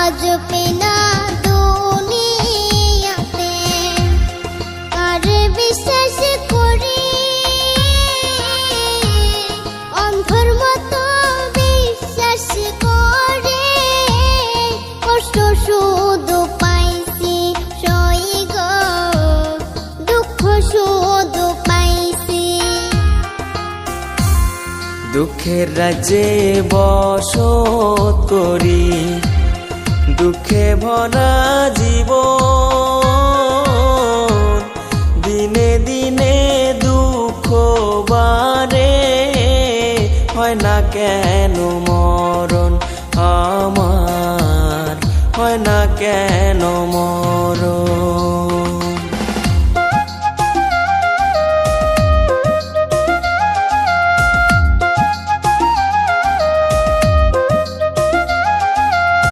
আজ পেনা দুনিয়াতে কারে বিশ্বাস করি, অন্ধর মতো বিশ্বাস করে কষ্ট শুধু পাইছি সই গো, দুঃখ শুধু পাইছি। দুঃখের রাজ্যে বসত করি, দুঃখে ভরা জীবন, দিনে দিনে দুঃখ বাড়ে, হয় না কেন মরণ আমার, হয় না কেন মরণ।